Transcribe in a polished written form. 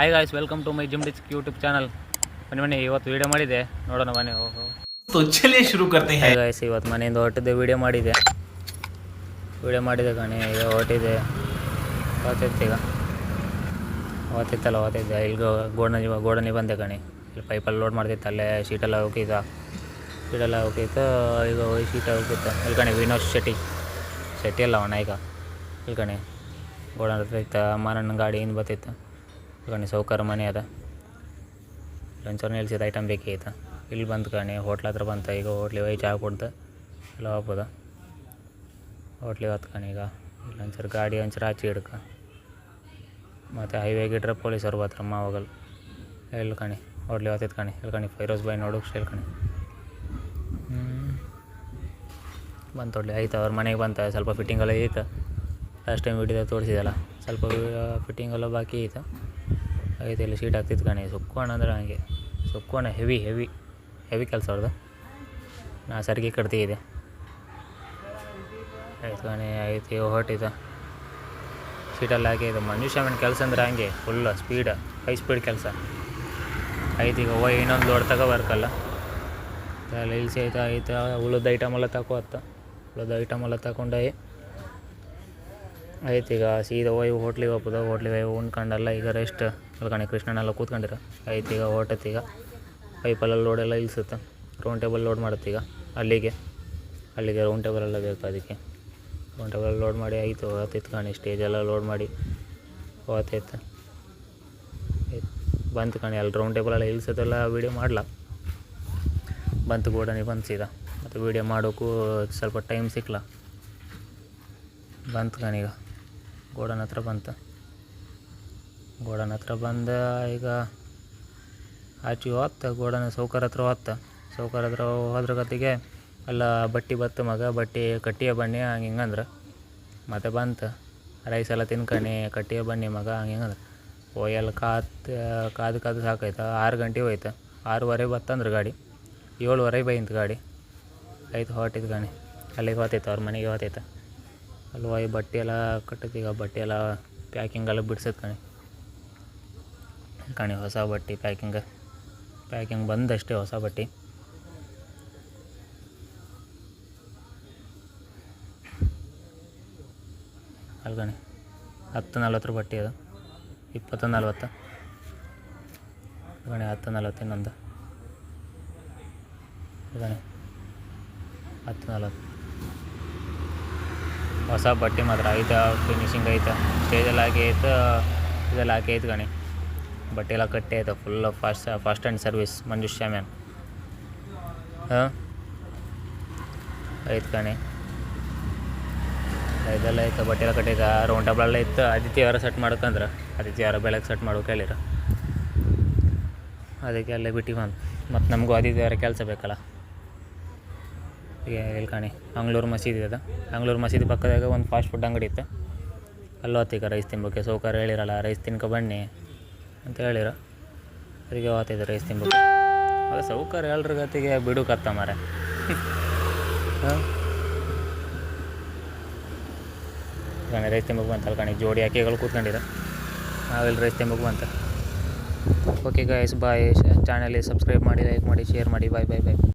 Hi guys, welcome to my gym ditch YouTube channel. ಬನ್ನಿ ಇವತ್ತು video ಮಾಡಿದೆ, ನೋಡೋಣ ಬನ್ನಿ. तो चलिए शुरू करते हैं. ಹಾಯ್ ಗಾಯ್ಸ್, ಇವತ್ತು ಮನೆಯಿಂದ ಹೊರಟಿದ್ದೆ, ವೀಡಿಯೋ ಮಾಡಿದೆ ಕಣೆ. ಈಗ ಹೊರಟಿದ್ದೆ, ಓದ್ತಿದ್ದೆ ಇಲ್ಲಿ ಗೋಡನಿ ಬಂದೆ ಕಣೆ. ಇಲ್ಲಿ ಪೈಪಲ್ಲಿ ಲೋಡ್ ಮಾಡ್ತಿತ್ತು, ಅಲ್ಲೇ ಶೀಟೆಲ್ಲ ಹೋಗಿತ್ತು. ಈಗ ಶೀಟ ಹೋಗಿತ್ತು ಇಲ್ಲಿ ಕಣೆ. ವಿನೋದ್ ಶೆಟ್ಟಿ ಅಲ್ಲ ಅವನ ಈಗ ಇಲ್ಲಿ ಕಣೆ. ಗೋಡನ್ ಇತ್ತು, ಮಾರಣ್ಣ ಗಾಡಿ ಹಿಂದೆ ಬರ್ತಿತ್ತು ಕಣೆ. ಸೌಕರ್ಯ ಮನೆ ಅದ, ಲಂಚವ್ರು ನಿಲ್ಸಿದ ಐಟಮ್ ಬೇಕಿತ್ತು. ಇಲ್ಲಿ ಬಂತು ಕಣೆ, ಹೋಟ್ಲ ಹತ್ರ ಬಂತ. ಈಗ ಹೋಟ್ಲಿಗೆ ಹೋಗಿ ಚಹಾ ಕೊಡ್ದು ಎಲ್ಲ ಹೋಗ್ಬೋದ. ಹೋಟ್ಲಿಗೆ ಹೊತ್ತು ಕಣೆ. ಈಗ ಇಲ್ಲಿ ಒಂಚೂರು ಗಾಡಿ ಒಂಚೂರು ಆಚೆ ಹಿಡ್ಕ, ಮತ್ತು ಹೈವೇಗೆ ಇಟ್ರೆ ಪೊಲೀಸರು ಬರ್ತಾರಮ್ಮ ಹೋಗಲ್ಲ. ಇಲ್ಲಿ ಕಣೆ ಹೋಟ್ಲಿಗೆ ಹೊತ್ತಿತ್ತು ಕಣೆ. ಇಲ್ಲಿ ಕಣೆ ಫೈರೋಸ್ ಬಾಯ್ ನೋಡೋಕೆ ಇಲ್ಲಿ ಕಣೆ. ಬಂತು ಹೊಡ್ಲಿ ಆಯ್ತು. ಅವ್ರ ಮನೆಗೆ ಬಂತ. ಸ್ವಲ್ಪ ಫಿಟ್ಟಿಂಗೆಲ್ಲ ಐತೆ, ಲಾಸ್ಟ್ ಟೈಮ್ ವೀಡಿಯೋ ತೋರಿಸಿದಲ್ಲ, ಸ್ವಲ್ಪ ಫಿಟ್ಟಿಂಗೆಲ್ಲ ಬಾಕಿ ಐತೆ. ಇಲ್ಲಿ ಶೀಟ್ ಆಗ್ತಿತ್ತು ಕಣೆ. ಸುಕ್ಕೋಣ ಅಂದ್ರೆ ಹಂಗೆ ಸುಕ್ಕೋಣ ಹೆವಿ ಕೆಲಸ ಅವ್ರದ್ದು. ನಾ ಸರಿಗೆ ಕಟ್ತಿದ್ದೆ. ಆಯ್ತು ಕಣೆ. ಆಯ್ತು ಈಗ ಹೊರಟಿದ್ದ ಸೀಟಲ್ಲಿ ಹಾಕಿದ್ದು. ಮನುಷ್ಯನ ಕೆಲಸ ಅಂದ್ರೆ ಹಂಗೆ ಫುಲ್ ಸ್ಪೀಡ್, ಹೈ ಸ್ಪೀಡ್ ಕೆಲಸ. ಆಯ್ತು ಈಗ ಇನ್ನೊಂದು ಲೋಡ್ ಬರ್ಕಲ್ಲ ಅಲ್ಲಿ ಇಳಿಸಿ ಆಯ್ತು. ಉಳಿದ ಐಟಮೆಲ್ಲ ಉಳಿದ ಐಟಮೆಲ್ಲ ತಗೊಂಡು ಆಯ್ತು. ಈಗ ಸೀದಾ ಹೋಟ್ಲಿಗೆ ಹೋಗ್ಬೋದು. ಹೋಟ್ಲಿಗೆ ಉಣ್ಕೊಂಡಲ್ಲ ಈಗ ರೆಸ್ಟ್. ಕಣೆ ಕೃಷ್ಣನೆಲ್ಲ ಕೂತ್ಕೊಂಡಿರ. ಆಯ್ತು ಈಗ ಹೊರಟತ್ತು. ಈಗ ಪೈಪಲ್ಲೆಲ್ಲ ಲೋಡೆಲ್ಲ ಇಳಿಸುತ್ತೆ. ರೌಂಡ್ ಟೇಬಲ್ ಲೋಡ್ ಮಾಡುತ್ತೆ. ಈಗ ಅಲ್ಲಿಗೆ ರೌಂಡ್ ಟೇಬಲೆಲ್ಲ ಬೇಕು. ಅದಕ್ಕೆ ರೌಂಡ್ ಟೇಬಲ್ ಲೋಡ್ ಮಾಡಿ ಆಯಿತು. ಹೋಗ್ತಿತ್ತು ಕಣೆ. ಸ್ಟೇಜೆಲ್ಲ ಲೋಡ್ ಮಾಡಿ ಹೋಗ್ತಿತ್ತು. ಬಂತು ಕಣೆ. ಅಲ್ಲಿ ರೌಂಡ್ ಟೇಬಲೆಲ್ಲ ಇಳಿಸೋದೆಲ್ಲ ವೀಡಿಯೋ ಮಾಡ್ಲಾ ಬಂತು. ಗೋಡನಿ ಬಂತು ಸೀದಾ. ಮತ್ತು ವೀಡಿಯೋ ಮಾಡೋಕ್ಕೂ ಸ್ವಲ್ಪ ಟೈಮ್ ಸಿಕ್ಕಲ್ಲ. ಬಂತು ಕಣೆ. ಈಗ ಗೋಡನ ಹತ್ರ ಬಂತು. ಗೋಡನ ಹತ್ರ ಬಂದ. ಈಗ ಆಚೆ ಹೋಗ್ತ ಗೋಡನ ಸೌಕರ್ಯ ಹತ್ರ ಹೋದ್ರ ಗತಿಗೆ ಎಲ್ಲ ಬಟ್ಟೆ ಬತ್ತು ಮಗ. ಬಟ್ಟೆ ಕಟ್ಟಿಯ ಬನ್ನಿ ಹಿಂಗಂದ್ರೆ. ಮತ್ತು ಬಂತು ರೈಸ್ ಎಲ್ಲ ತಿನ್ಕಣಿ. ಕಟ್ಟಿಯ ಬನ್ನಿ ಮಗ ಹಿಂಗಂದ್ರೆ. ಎಲ್ಲ ಕಾದು ಸಾಕಾಯ್ತು. 6 ಗಂಟೆ ಹೋಯ್ತು. 6:15 ಬತ್ತಂದ್ರೆ ಗಾಡಿ. 7:15 ಬೈಂತು ಗಾಡಿ. ಆಯ್ತು ಹೊರಟಿದ್ದು ಕಣೆ. ಅಲ್ಲಿಗೆ ಹೋಗ್ತೈತೆ, ಅವ್ರ ಮನೆಗೆ ಹೋಗ್ತೈತೆ. ಅಲ್ಲಿ ಹೋಗಿ ಬಟ್ಟೆ ಎಲ್ಲ ಕಟ್ಟೈತಿ. ಈಗ ಬಟ್ಟೆ ಎಲ್ಲ ಪ್ಯಾಕಿಂಗೆಲ್ಲ ಬಿಡ್ಸೈತೆ ಕಣೆ. ಹೊಸ ಬಟ್ಟೆ ಪ್ಯಾಕಿಂಗ್ ಬಂದಷ್ಟೇ ಹೊಸ ಬಟ್ಟೆ. ಅಲ್ಲಿ ಕಣೆ 10:40 ಬಟ್ಟೆ ಅದು. 20:40 ಕಣೆ. 10:40 ಇನ್ನೊಂದು ಕಣೆ. 10:40 ಹೊಸ ಬಟ್ಟೆ ಮಾತ್ರ ಐತೆ. ಫಿನಿಶಿಂಗ್ ಐತೆ. ಸ್ಟೇಜೆಲ್ಲ ಹಾಕಿ ಐತೆ, ಇದೆಲ್ಲ ಹಾಕಿ ಐತೆ ಕಣೆ. ಬಟ್ಟೆ ಎಲ್ಲ ಕಟ್ಟಿ ಆಯ್ತು. ಫುಲ್ ಫಾಸ್ಟ್ ಆ್ಯಂಡ್ ಸರ್ವಿಸ್ ಮಂಜುಷ್ ಶ್ಯಾಮ್ಯಾನ್. ಆಯ್ತು ಕಣೆ. ಇದೆಲ್ಲ ಐತೆ. ಬಟ್ಟೆ ಎಲ್ಲ ಕಟ್ಟಿದ. ರೌಂಡ್ ಟೇಬಲೆಲ್ಲ ಇತ್ತು. ಆದಿತ್ಯವಾರ ಸೆಟ್ ಮಾಡ್ಕಂದ್ರೆ ಆದಿತ್ಯವಾರ ಬೆಳಗ್ಗೆ ಸೆಟ್ ಮಾಡೋಕೆ ಹೇಳಿರ. ಅದಕ್ಕೆ ಅಲ್ಲೇ ಬಿಟ್ಟು ಬಂದು. ಮತ್ತು ನಮಗೂ ಆದಿತ್ಯವಾರ ಕೆಲಸ ಬೇಕಲ್ಲ. ಈಗ ಇಲ್ಲಿ ಕಣೆ ಅಂಗ್ಳೂರು ಮಸೀದಿ ಅದ. ಅಂಗ್ಳೂರು ಮಸೀದಿ ಪಕ್ಕದಾಗ ಒಂದು ಫಾಸ್ಟ್ ಫುಡ್ ಅಂಗಡಿ ಇತ್ತು. ಅಲ್ಲಿ ಹೊತ್ತೀಗ ರೈಸ್ ತಿನ್ಬೇಕು. ಸೌಕರ್ಯ ಹೇಳಿರಲ್ಲ, ರೈಸ್ ತಿನ್ಕೊ ಬನ್ನಿ ಅಂತ ಹೇಳಿರ. ಅದಕ್ಕೆ ಹೋಗ್ತಿದ್ದೆ ರೈಸ್ ತಿನ್ಬೇಕು. ಅದು ಸೌಕರ್ಯ ಎಲ್ರ ಗತಿಗೆ ಬಿಡು ಕತ್ತ ಮಾರ. ಕಣೆ ರೈಸ್ ತಿನ್ಬೇಕು ಬಂತಲ್ಲ ಕಣೆ. ಜೋಡಿ ಅಕ್ಕಿಗಳು ಕೂತ್ಕೊಂಡಿರ. ನಾವೆಲ್ಲಿ ರೈಸ್ ತಿನ್ಬೇಕು ಬಂತ. ಓಕೆ ಗಾಯ್ಸ್, ಬಾಯ್. ಚಾನಲಿಗೆ ಸಬ್ಸ್ಕ್ರೈಬ್ ಮಾಡಿ, ಲೈಕ್ ಮಾಡಿ, ಶೇರ್ ಮಾಡಿ. ಬಾಯ್.